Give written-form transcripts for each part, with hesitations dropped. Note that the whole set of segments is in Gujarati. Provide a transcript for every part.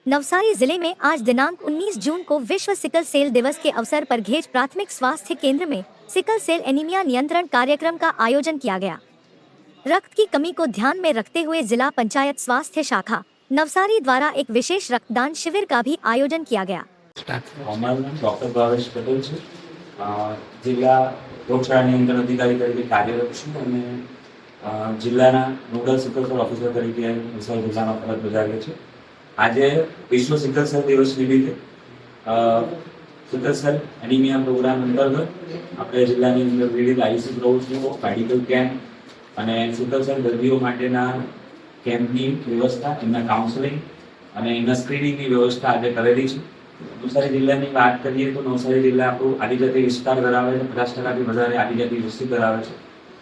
नवसारी जिले में आज दिनांक 19 जून को विश्व सिकल सेल दिवस के अवसर पर घेज प्राथमिक स्वास्थ्य केंद्र में सिकल सेल एनीमिया नियंत्रण कार्यक्रम का आयोजन किया गया। रक्त की कमी को ध्यान में रखते हुए जिला पंचायत स्वास्थ्य शाखा नवसारी द्वारा एक विशेष रक्तदान शिविर का भी आयोजन किया गया। डॉक्टर भावेश पटेल છે, જિલ્લા રોગચાળા નિયંત્રણ અધિકારી તરીકે કાર્યરત છું અને જિલ્લાના નોડલ સિકલ સેલ ઓફિસર તરીકે નવસારી જિલ્લામાં ફરજ બજાવીએ છીએ। આજે વિશ્વ સિકલ સેલ દિવસ નિમિત્તે સિકલ સેલ એનિમિયા પ્રોગ્રામ અંતર્ગત આપણે જિલ્લાની અંદર વિવિધ આઈસી પ્રવૃત્તિઓ, મેડિકલ કેમ્પ અને સિકલ સેલ દર્દીઓ માટેના કેમ્પની વ્યવસ્થા, એમના કાઉન્સેલિંગ અને એમના સ્ક્રીનિંગની વ્યવસ્થા આજે કરેલી છે। નવસારી જિલ્લાની વાત કરીએ તો નવસારી જિલ્લા આપણું આદિજાતિ વિસ્તાર ધરાવે છે, 50%થી વધારે આદિજાતિ વસ્તી ધરાવે છે।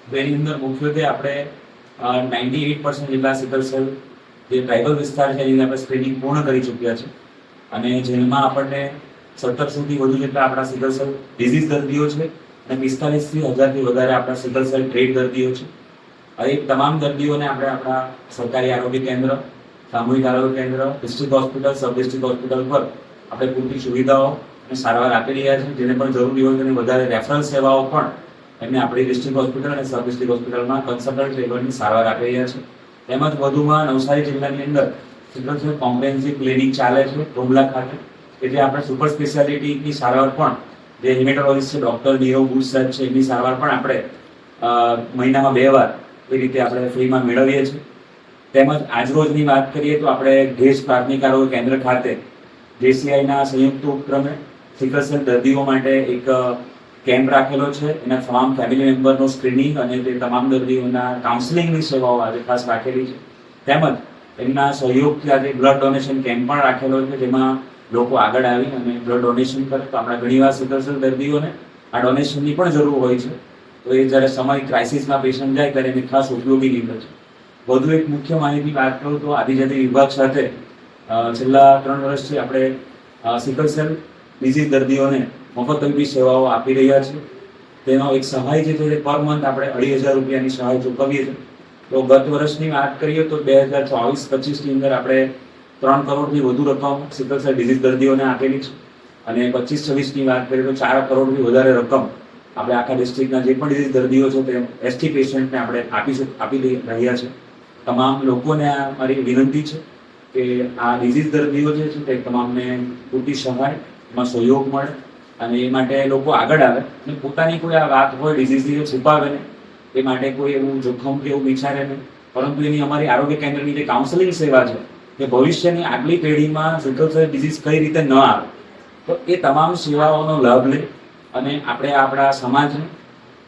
તો એની અંદર મુખ્યત્વે આપણે 98% જેટલા સિકલ સેલ જે ટ્રાઇબલ વિસ્તાર છે એની આપણે સ્ક્રીનિંગ પૂર્ણ કરી ચૂક્યા છે અને જેમાં આપણને 1700થી વધુ જેટલા આપણા સિકલ સેલ ડિઝીઝ દર્દીઓ છે અને 45થી 1000થી વધારે આપણા સિકલ સેલ ટ્રેડ દર્દીઓ છે। એ તમામ દર્દીઓને આપણે આપણા સરકારી આરોગ્ય કેન્દ્ર, સામૂહિક આરોગ્ય કેન્દ્ર, district hospital, sub district hospital પર આપણે પૂરતી સુવિધાઓ અને સારવાર આપી રહ્યા છે। જેને પણ જરૂરી હોય તેને વધારે રેફરલ સેવાઓ પણ એમને આપણી ડિસ્ટ્રિક્ટ હોસ્પિટલ અને સબ ડિસ્ટ્રિક્ટ હોસ્પિટલમાં કન્સલ્ટન્ટ લેવલની સારવાર આપી રહ્યા છે। તેમજ વધુમાં નવસારી જિલ્લાની અંદર સિકલ સેલ કોમ્પ્રેહેન્સિવ ક્લિનિક ચાલે છે ડોમલા ખાતે, કે જે આપણે સુપર સ્પેશિયાલિટીની સારવાર પણ જે હેમેટોલોજીસ્ટ છે ડૉક્ટર નીરવ બુચ સાહેબ છે એમની સારવાર પણ આપણે મહિનામાં 2 વાર એ રીતે આપણે ફ્રીમાં મેળવીએ છીએ। તેમજ આજરોજની વાત કરીએ તો આપણે ઘેજ પ્રાથમિક આરોગ્ય કેન્દ્ર ખાતે જેસીઆઈના સંયુક્ત ઉપક્રમે સિકલ સેલ દર્દીઓ માટે એક કેમ્પ રાખેલો છે। એના તમામ ફેમિલી મેમ્બરનું સ્ક્રીનિંગ અને તે તમામ દર્દીઓના કાઉન્સેલિંગની સેવાઓ આજે ખાસ રાખેલી છે। તેમજ એમના સહયોગથી આજે બ્લડ ડોનેશન કેમ્પ પણ રાખેલો છે, જેમાં લોકો આગળ આવી અને બ્લડ ડોનેશન કરે તો આપણા ઘણીવાર સિકલ સેલ દર્દીઓને આ ડોનેશનની પણ જરૂર હોય છે। તો એ જ્યારે સમય ક્રાઇસિસમાં પેશન્ટ જાય ત્યારે એને ખાસ ઉપયોગી નીવડે છે। વધુ એક મુખ્ય માહિતી વાત કરું તો આદિજાતિ વિભાગ સાથે છેલ્લા 3 વર્ષથી આપણે સિકલ સેલ ડિઝીઝ દર્દીઓને મફત તબીબી સેવાઓ આપી રહ્યા છીએ। તેનો એક સહાય છે જે પર મંથ આપણે 2,500 રૂપિયાની સહાય ચૂકવીએ છીએ। તો ગત વર્ષની વાત કરીએ તો 2024-25ની અંદર આપણે 3 કરોડથી વધુ રકમ સિકલ સેલ ડિઝીઝ દર્દીઓને આપેલી છે અને 25-26ની વાત કરીએ તો 4 કરોડથી વધારે રકમ આપણે આખા ડિસ્ટ્રિક્ટના જે પણ ડિઝીઝ દર્દીઓ છે તે એસટી પેશન્ટને આપણે આપી રહ્યા છે। તમામ લોકોને આ મારી વિનંતી છે કે આ ડિઝીઝ દર્દીઓ જે છે તે તમામને પૂરતી સહાય, એમાં સહયોગ મળે અને એ માટે લોકો આગળ આવે અને પોતાની કોઈ આ વાત હોય ડિઝીઝની છુપાવે નહીં, એ માટે કોઈ એવું જોખમ કે એવું વિચારે નહીં, પરંતુ એની અમારી આરોગ્ય કેન્દ્રની જે કાઉન્સેલિંગ સેવા છે કે ભવિષ્યની આગલી પેઢીમાં સિકલ સેલ ડિઝીઝ કઈ રીતે ન આવે, તો એ તમામ સેવાઓનો લાભ લે અને આપણે આપણા સમાજને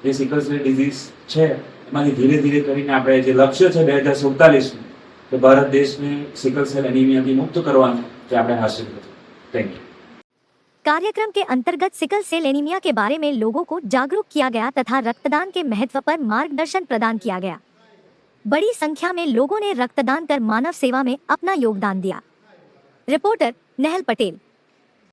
જે સિકલ સેલ ડિઝીઝ છે એમાંથી ધીરે ધીરે કરીને આપણે જે લક્ષ્ય છે 2047 तो भारत देश में सिकल सेल एनीमिया की मुक्त करवाना जो आपने हासिल किया। Thank you. कार्यक्रम के अंतर्गत सिकल सेल एनीमिया के बारे में लोगों को जागरूक किया गया तथा रक्तदान के महत्व पर मार्गदर्शन प्रदान किया गया। बड़ी संख्या में लोगों ने रक्तदान कर मानव सेवा में अपना योगदान दिया। रिपोर्टर नेहल पटेल।